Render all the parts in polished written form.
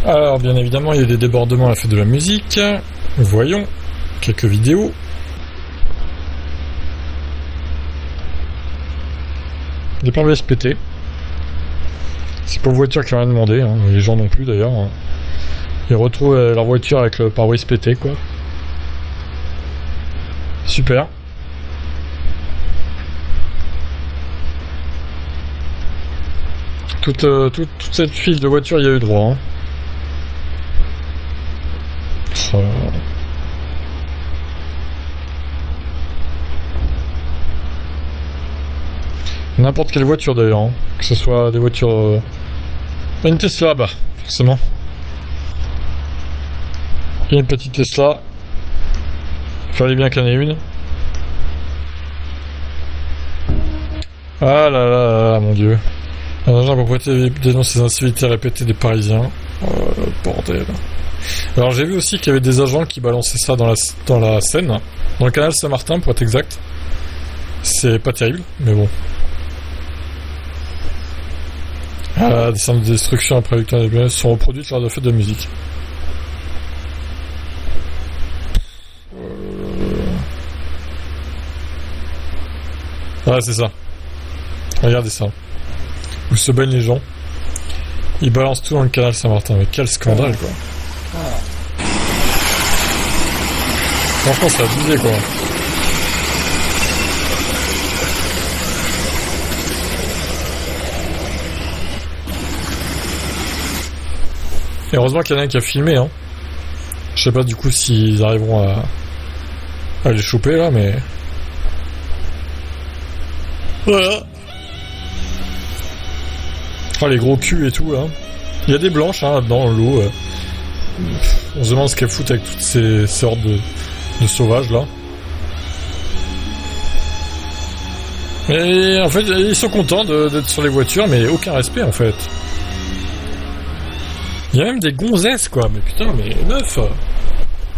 Alors, bien évidemment, il y a des débordements à la fête de la musique. Voyons quelques vidéos. Des plans SPT. C'est pas une voiture qui n'a rien demandé, hein. Les gens non plus d'ailleurs. Ils retrouvent leur voiture avec le pare-brise pété, quoi. Super. Toute cette file de voitures, il y a eu droit. Hein. N'importe quelle voiture d'ailleurs, hein. Que ce soit des voitures... Une Tesla, bah, forcément. Il y a une petite Tesla. Fallait bien qu'il y en ait une. Ah là là là, mon dieu. Un agent pour prêter dénonce les incivilités répétées des Parisiens. Oh, bordel. Alors j'ai vu aussi qu'il y avait des agents qui balançaient ça dans la Seine, dans le canal Saint-Martin pour être exact. C'est pas terrible, mais bon. Ah, des scènes de destruction après victoire des biens sont reproduites lors de fêtes de musique. Ouais, c'est ça. Regardez ça. Où se baignent les gens. Ils balancent tout dans le canal Saint-Martin. Mais quel scandale, quoi. Franchement, c'est abusé, quoi. Et heureusement qu'il y en a un qui a filmé, hein. Je sais pas du coup s'ils arriveront à les choper, là, mais... Voilà. Ah, les gros culs et tout, là. Il y a des blanches, hein, là-dedans, l'eau. On se demande ce qu'elles foutent avec toutes ces sortes de sauvages, là. Et en fait, ils sont contents d'être sur les voitures, mais aucun respect, en fait. Il y a même des gonzesses, quoi. Mais putain, mais meuf,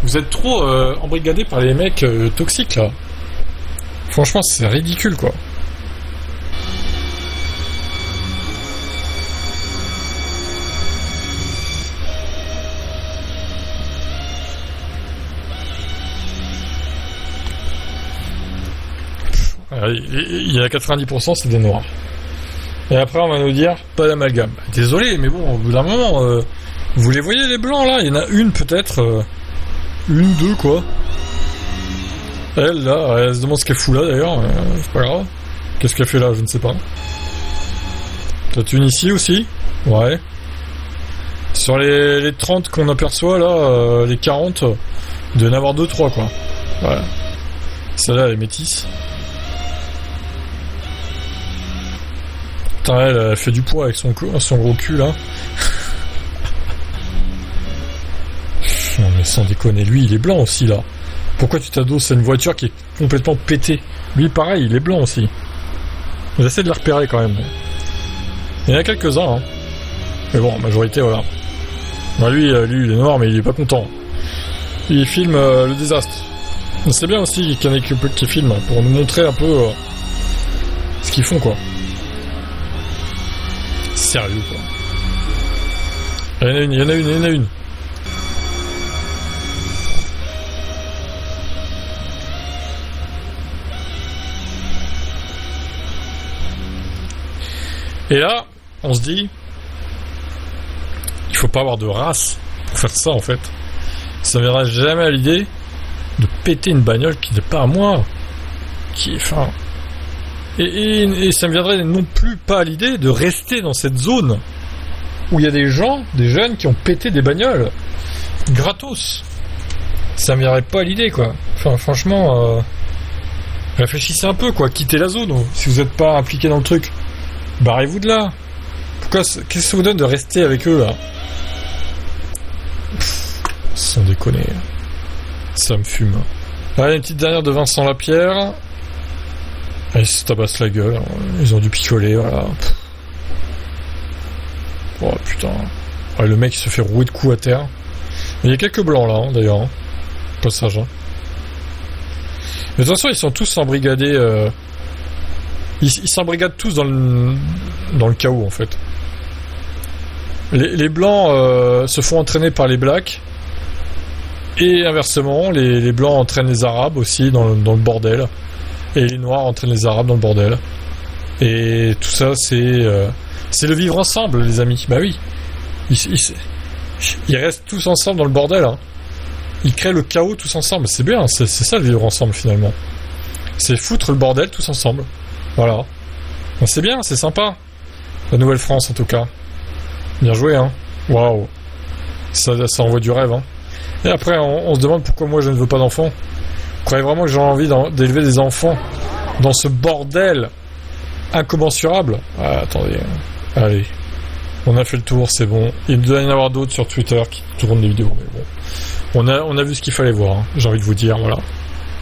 vous êtes trop embrigadés par les mecs toxiques, là. Franchement, c'est ridicule, quoi. Il y a 90%, c'est des noirs. Et après, on va nous dire, pas d'amalgame. Désolé, mais bon, au bout d'un moment, vous les voyez, les blancs, là? Il y en a une, peut-être. Une, deux, quoi. Elle, là, elle se demande ce qu'elle fout là, d'ailleurs. C'est pas grave. Qu'est-ce qu'elle fait là? Je ne sais pas. T'as une ici, aussi? Ouais. Sur les 30 qu'on aperçoit, là, les 40, il doit y en avoir 2-3, quoi. Voilà. Celle-là, elle est métisse. Putain, elle fait du poids avec son gros cul, là. Non, mais sans déconner, lui, il est blanc aussi, là. Pourquoi tu t'adosses à une voiture qui est complètement pétée? Lui, pareil, il est blanc aussi. J'essaie de la repérer, quand même. Il y en a quelques-uns, hein. Mais bon, majorité, voilà. Bah, lui, il est noir, mais il est pas content. Il filme le désastre. C'est bien aussi qu'il y en ait qui filment, pour nous montrer un peu ce qu'ils font, quoi. Sérieux, quoi. Il y en a une. Et là, on se dit, il faut pas avoir de race pour faire ça, en fait. Ça ne viendra jamais à l'idée de péter une bagnole qui n'est pas à moi. Qui est, enfin... Et ça me viendrait non plus pas à l'idée de rester dans cette zone où il y a des gens, des jeunes qui ont pété des bagnoles gratos. Ça me viendrait pas à l'idée, quoi. Enfin, franchement, réfléchissez un peu, quoi. Quittez la zone. Si vous n'êtes pas impliqué dans le truc, barrez-vous de là. Qu'est-ce que ça vous donne de rester avec eux, là? Sans déconner. Ça me fume. Allez, une petite dernière de Vincent Lapierre. Ils se tabassent la gueule, ils ont dû picoler, voilà. Oh putain. Ouais, le mec il se fait rouer de coups à terre. Mais il y a quelques blancs là, hein, d'ailleurs. Hein. Passage. Hein. Mais de toute façon, ils sont tous embrigadés. Ils s'embrigadent tous dans le chaos en fait. Les blancs se font entraîner par les blacks. Et inversement, les blancs entraînent les arabes aussi dans le bordel. Et les noirs entraînent les arabes dans le bordel. Et tout ça, c'est le vivre ensemble, les amis. Bah oui. Ils restent tous ensemble dans le bordel. Hein. Ils créent le chaos tous ensemble. C'est bien, c'est ça le vivre ensemble finalement. C'est foutre le bordel tous ensemble. Voilà. Ben, c'est bien, c'est sympa. La Nouvelle-France en tout cas. Bien joué, hein. Waouh. Ça envoie du rêve, hein. Et après, on se demande pourquoi moi je ne veux pas d'enfants. Vous croyez vraiment que j'ai envie d'élever des enfants dans ce bordel incommensurable? Ah, attendez. Allez. On a fait le tour, c'est bon. Il doit y en avoir d'autres sur Twitter qui tournent des vidéos, mais bon. On a vu ce qu'il fallait voir, hein. J'ai envie de vous dire, voilà.